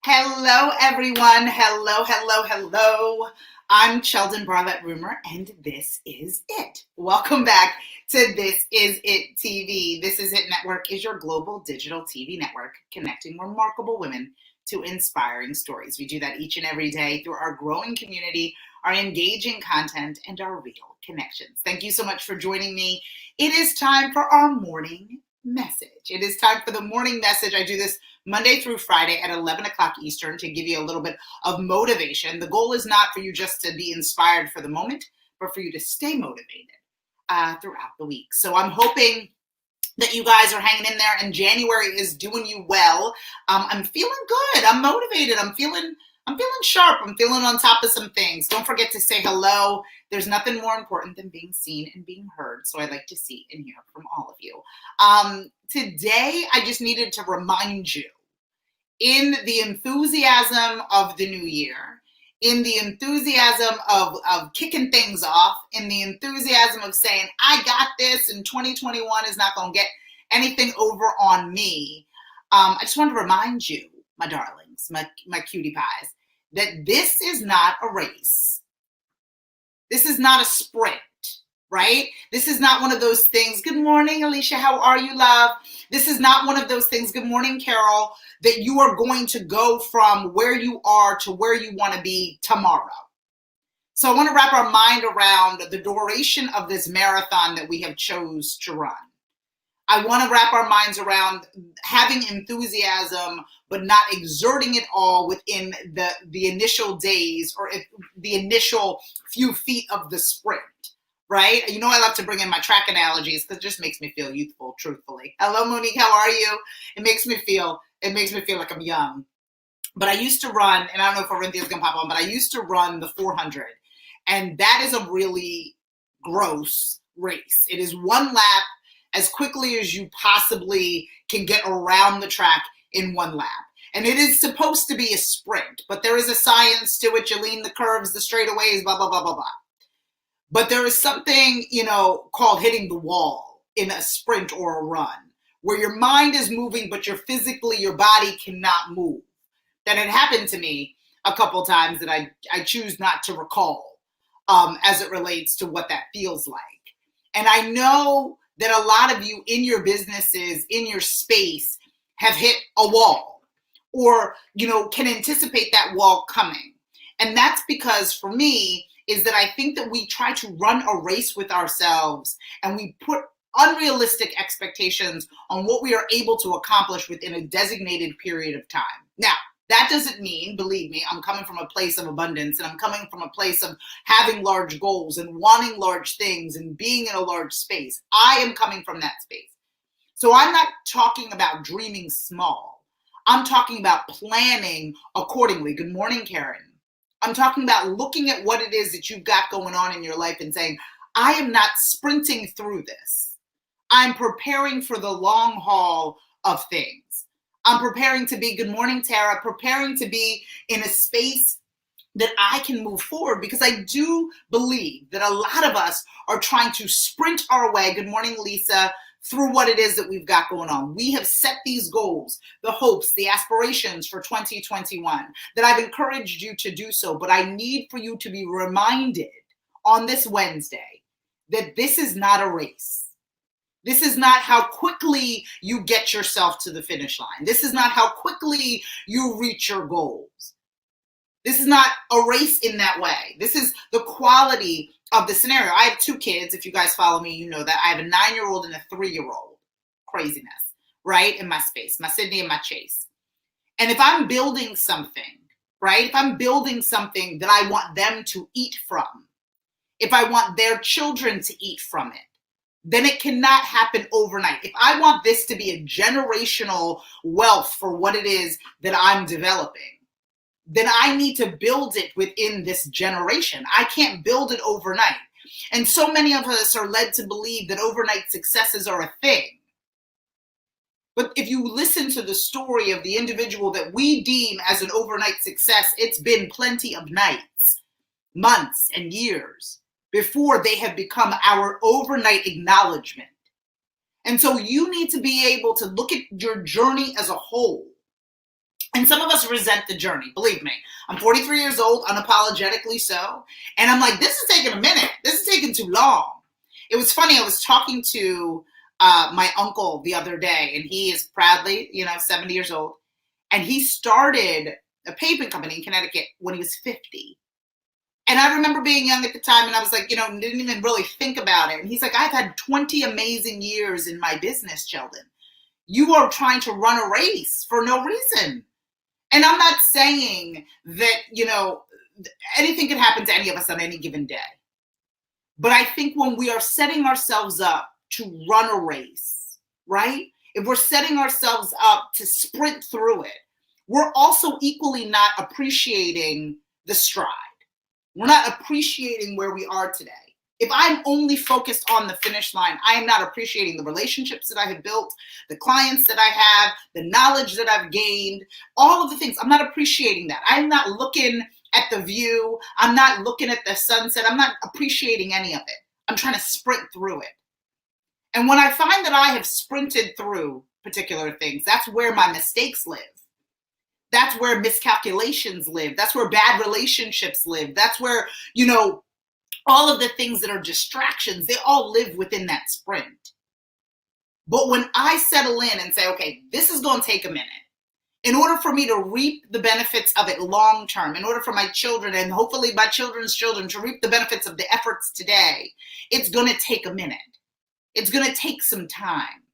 Hello, everyone. Hello. I'm Sheldon Barlett Rumor, and this is it. Welcome back to This Is It TV. This Is It Network is your global digital TV network connecting remarkable women to inspiring stories. We do that each and every day through our growing community, our engaging content, and our real connections. Thank you so much for joining me. It is time for our morning message. It is time for the morning message. I do this Monday through Friday at 11 o'clock Eastern to give you a little bit of motivation. The goal is not for you just to be inspired for the moment, but for you to stay motivated throughout the week. So I'm hoping that you guys are hanging in there and January is doing you well. I'm feeling good. I'm motivated. I'm feeling sharp. I'm feeling on top of some things. Don't forget to say hello. There's nothing more important than being seen and being heard. So I'd like to see and hear from all of you. Today, I just needed to remind you, in the enthusiasm of the new year, in the enthusiasm of kicking things off, in the enthusiasm of saying, I got this and 2021 is not going to get anything over on me. I just wanted to remind you, my darlings, my cutie pies, that this is not a race. This is not a sprint, right? This is not one of those things. Good morning, Alicia. How are you, love? This is not one of those things. Good morning, Carol, that you are going to go from where you are to where you want to be tomorrow. So I want to wrap our mind around the duration of this marathon that we have chose to run. I want to wrap our minds around having enthusiasm, but not exerting it all within the initial days or the initial few feet of the sprint, right? You know, I love to bring in my track analogies because it just makes me feel youthful, truthfully. Hello, Monique, how are you? It makes me feel like I'm young. But I used to run, and I don't know if Orynthia's going to pop on, but I used to run the 400. And that is a really gross race. It is one lap as quickly as you possibly can get around the track in one lap. And it is supposed to be a sprint, but there is a science to it. You lean the curves, the straightaways, blah, blah, blah, blah, blah. But there is something, called hitting the wall in a sprint or a run, where your mind is moving, but your body cannot move. That had happened to me a couple times that I choose not to recall as it relates to what that feels like. And I know that a lot of you in your businesses, in your space, have hit a wall or, can anticipate that wall coming. And that's because for me is that I think that we try to run a race with ourselves and we put unrealistic expectations on what we are able to accomplish within a designated period of time. Now, that doesn't mean, believe me, I'm coming from a place of abundance and I'm coming from a place of having large goals and wanting large things and being in a large space. I am coming from that space. So I'm not talking about dreaming small. I'm talking about planning accordingly. Good morning, Karen. I'm talking about looking at what it is that you've got going on in your life and saying, I am not sprinting through this. I'm preparing for the long haul of things. I'm preparing to be, good morning, Tara, preparing to be in a space that I can move forward because I do believe that a lot of us are trying to sprint our way, good morning, Lisa, through what it is that we've got going on. We have set these goals, the hopes, the aspirations for 2021, that I've encouraged you to do so, but I need for you to be reminded on this Wednesday that this is not a race. This is not how quickly you get yourself to the finish line. This is not how quickly you reach your goals. This is not a race in that way. This is the quality of the scenario. I have two kids. If you guys follow me, you know that I have a 9-year-old and a 3-year-old. Craziness, right? In my space, my Sydney and my Chase. And if I'm building something, right? If I'm building something that I want them to eat from, if I want their children to eat from it, then it cannot happen overnight. If I want this to be a generational wealth for what it is that I'm developing, then I need to build it within this generation. I can't build it overnight. And so many of us are led to believe that overnight successes are a thing. But if you listen to the story of the individual that we deem as an overnight success, it's been plenty of nights, months, and years before they have become our overnight acknowledgement. And so you need to be able to look at your journey as a whole And some of us resent the journey, believe me. I'm 43 years old, unapologetically so. And I'm like, this is taking a minute. This is taking too long. It was funny, I was talking to my uncle the other day, and he is proudly, 70 years old. And he started a pavement company in Connecticut when he was 50. And I remember being young at the time, and I was like, didn't even really think about it. And he's like, I've had 20 amazing years in my business, Sheldon. You are trying to run a race for no reason. And I'm not saying that, anything can happen to any of us on any given day. But I think when we are setting ourselves up to run a race, right? If we're setting ourselves up to sprint through it, we're also equally not appreciating the stride. We're not appreciating where we are today. If I'm only focused on the finish line, I am not appreciating the relationships that I have built, the clients that I have, the knowledge that I've gained, all of the things. I'm not appreciating that. I'm not looking at the view. I'm not looking at the sunset. I'm not appreciating any of it. I'm trying to sprint through it. And when I find that I have sprinted through particular things, that's where my mistakes live. That's where miscalculations live. That's where bad relationships live. That's where, all of the things that are distractions, they all live within that sprint. But when I settle in and say, okay, this is going to take a minute, in order for me to reap the benefits of it long term, in order for my children and hopefully my children's children to reap the benefits of the efforts today, it's going to take a minute. It's going to take some time.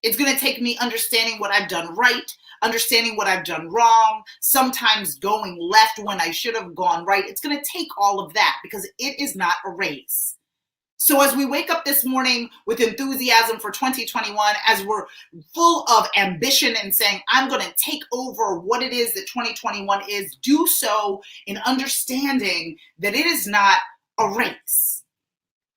It's going to take me understanding what I've done right, understanding what I've done wrong, sometimes going left when I should have gone right. It's going to take all of that because it is not a race. So as we wake up this morning with enthusiasm for 2021, as we're full of ambition and saying, I'm going to take over what it is that 2021 is, do so in understanding that it is not a race.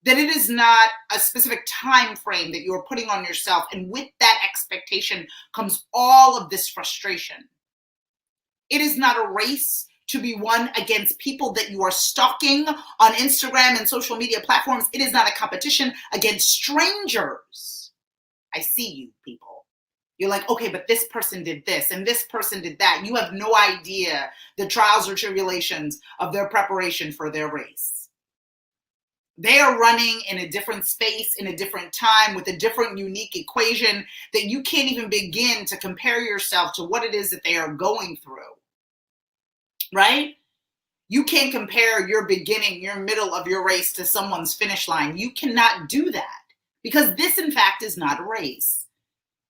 That it is not a specific time frame that you're putting on yourself. And with that expectation comes all of this frustration. It is not a race to be won against people that you are stalking on Instagram and social media platforms. It is not a competition against strangers. I see you, people. You're like, okay, but this person did this and this person did that. You have no idea the trials or tribulations of their preparation for their race. They are running in a different space, in a different time, with a different unique equation that you can't even begin to compare yourself to what it is that they are going through, right? You can't compare your beginning, your middle of your race to someone's finish line. You cannot do that because this, in fact, is not a race.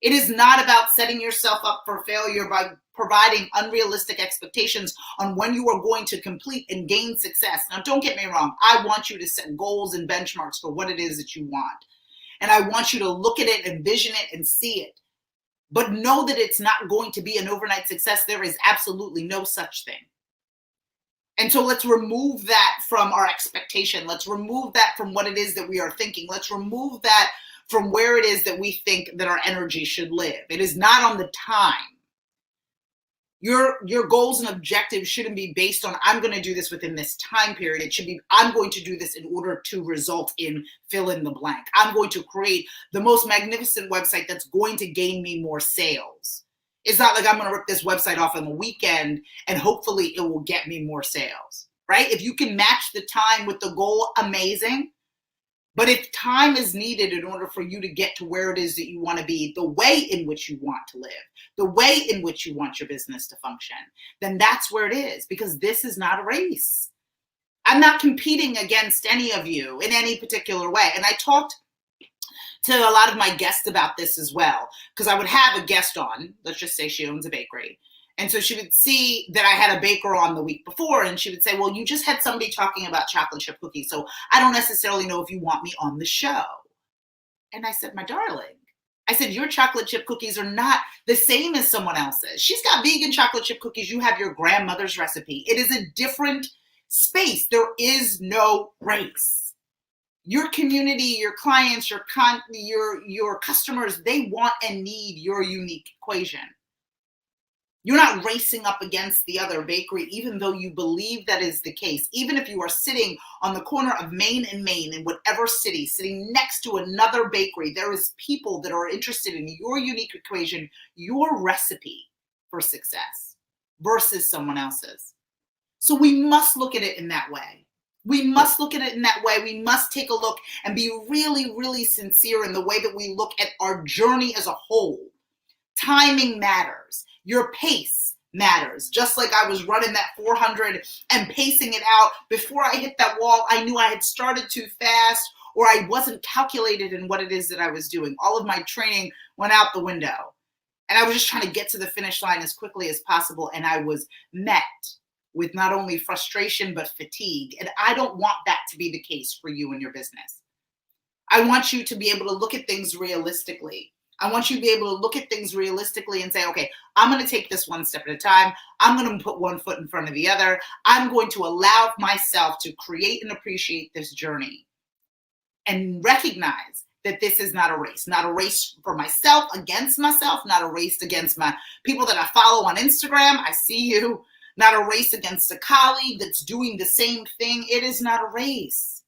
It is not about setting yourself up for failure by providing unrealistic expectations on when you are going to complete and gain success. Now, don't get me wrong. I want you to set goals and benchmarks for what it is that you want. And I want you to look at it, envision it, and see it. But know that it's not going to be an overnight success. There is absolutely no such thing. And so let's remove that from our expectation. Let's remove that from what it is that we are thinking. Let's remove that from where it is that we think that our energy should live. It is not on the time. Your goals and objectives shouldn't be based on, I'm going to do this within this time period. It should be, I'm going to do this in order to result in fill in the blank. I'm going to create the most magnificent website that's going to gain me more sales. It's not like I'm going to rip this website off on the weekend and hopefully it will get me more sales, right? If you can match the time with the goal, amazing. But if time is needed in order for you to get to where it is that you want to be, the way in which you want to live, the way in which you want your business to function, then that's where it is, because this is not a race. I'm not competing against any of you in any particular way. And I talked to a lot of my guests about this as well, because I would have a guest on, let's just say she owns a bakery. And so she would see that I had a baker on the week before, and she would say, well, you just had somebody talking about chocolate chip cookies, so I don't necessarily know if you want me on the show. And I said, my darling, I said, your chocolate chip cookies are not the same as someone else's. She's got vegan chocolate chip cookies. You have your grandmother's recipe. It is a different space. There is no race. Your community, your clients, your customers, they want and need your unique equation. You're not racing up against the other bakery, even though you believe that is the case. Even if you are sitting on the corner of Main and Main in whatever city, sitting next to another bakery, there is people that are interested in your unique equation, your recipe for success. versus someone else's. So we must look at it in that way. We must look at it in that way. We must take a look and be really, really sincere in the way that we look at our journey as a whole. Timing matters. Your pace matters. Just like I was running that 400 and pacing it out, before I hit that wall, I knew I had started too fast or I wasn't calculated in what it is that I was doing. All of my training went out the window. And I was just trying to get to the finish line as quickly as possible. And I was met with not only frustration, but fatigue. And I don't want that to be the case for you and your business. I want you to be able to look at things realistically. I want you to be able to look at things realistically and say, okay, I'm going to take this one step at a time. I'm going to put one foot in front of the other. I'm going to allow myself to create and appreciate this journey and recognize that this is not a race for myself, against myself, not a race against my people that I follow on Instagram. I see you. Not a race against a colleague that's doing the same thing. It is not a race.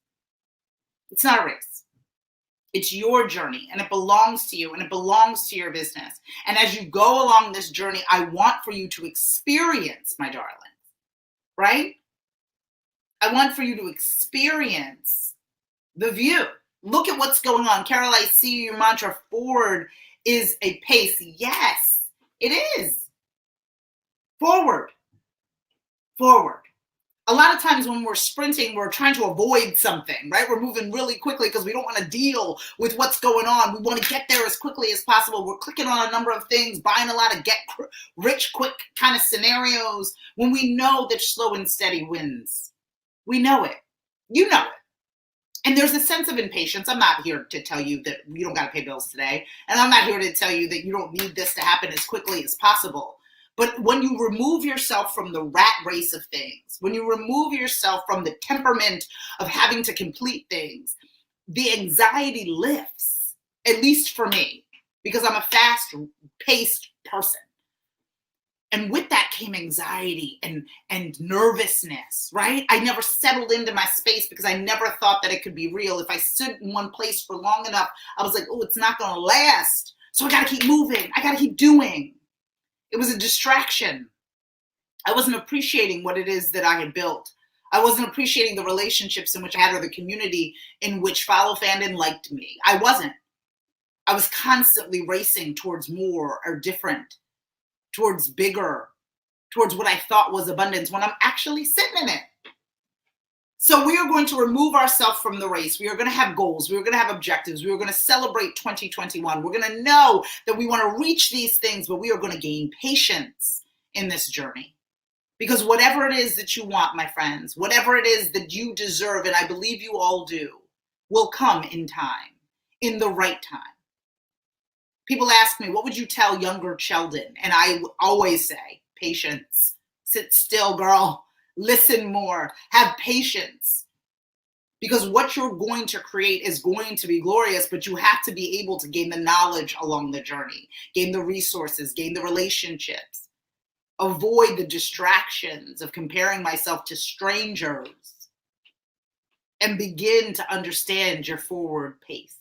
It's not a race. It's your journey and it belongs to you and it belongs to your business. And as you go along this journey, I want for you to experience, my darling, right? I want for you to experience the view. Look at what's going on. Carol, I see your mantra, forward is a pace. Yes, it is. Forward. Forward. A lot of times when we're sprinting, we're trying to avoid something, right? We're moving really quickly because we don't want to deal with what's going on. We want to get there as quickly as possible. We're clicking on a number of things, buying a lot of get rich quick kind of scenarios when we know that slow and steady wins. We know it. You know it. And there's a sense of impatience. I'm not here to tell you that you don't got to pay bills today. And I'm not here to tell you that you don't need this to happen as quickly as possible. But when you remove yourself from the rat race of things, when you remove yourself from the temperament of having to complete things, the anxiety lifts, at least for me, because I'm a fast-paced person. And with that came anxiety and nervousness, right? I never settled into my space because I never thought that it could be real. If I stood in one place for long enough, I was like, oh, it's not going to last. So I got to keep moving. I got to keep doing. It was a distraction. I wasn't appreciating what it is that I had built. I wasn't appreciating the relationships in which I had or the community in which follow fandom liked me. I wasn't. I was constantly racing towards more or different, towards bigger, towards what I thought was abundance when I'm actually sitting in it. So we are going to remove ourselves from the race. We are going to have goals. We are going to have objectives. We are going to celebrate 2021. We're going to know that we want to reach these things, but we are going to gain patience in this journey. Because whatever it is that you want, my friends, whatever it is that you deserve, and I believe you all do, will come in time, in the right time. People ask me, what would you tell younger Sheldon? And I always say, patience. Sit still, girl. Listen more. Have patience. Because what you're going to create is going to be glorious, but you have to be able to gain the knowledge along the journey, gain the resources, gain the relationships, avoid the distractions of comparing myself to strangers, and begin to understand your forward pace.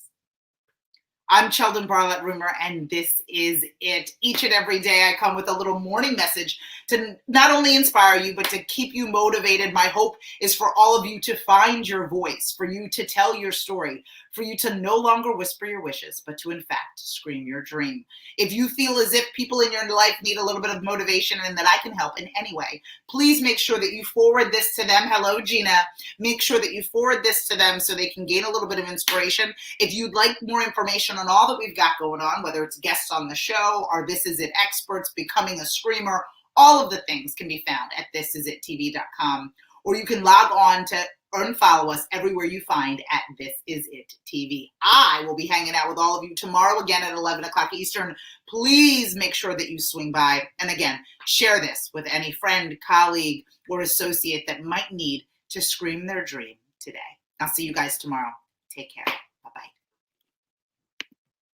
I'm Sheldon Barlett Rumor, and this is it. Each and every day I come with a little morning message to not only inspire you, but to keep you motivated. My hope is for all of you to find your voice, for you to tell your story, for you to no longer whisper your wishes, but to in fact scream your dream. If you feel as if people in your life need a little bit of motivation and that I can help in any way, please make sure that you forward this to them. Hello, Gina. Make sure that you forward this to them so they can gain a little bit of inspiration. If you'd like more information on all that we've got going on, whether it's guests on the show or This Is It experts, becoming a screamer, all of the things can be found at thisisItTV.com, or you can log on to unfollow us everywhere you find at This Is It TV. I will be hanging out with all of you tomorrow again at 11 o'clock Eastern. Please make sure that you swing by. And again, share this with any friend, colleague, or associate that might need to scream their dream today. I'll see you guys tomorrow. Take care.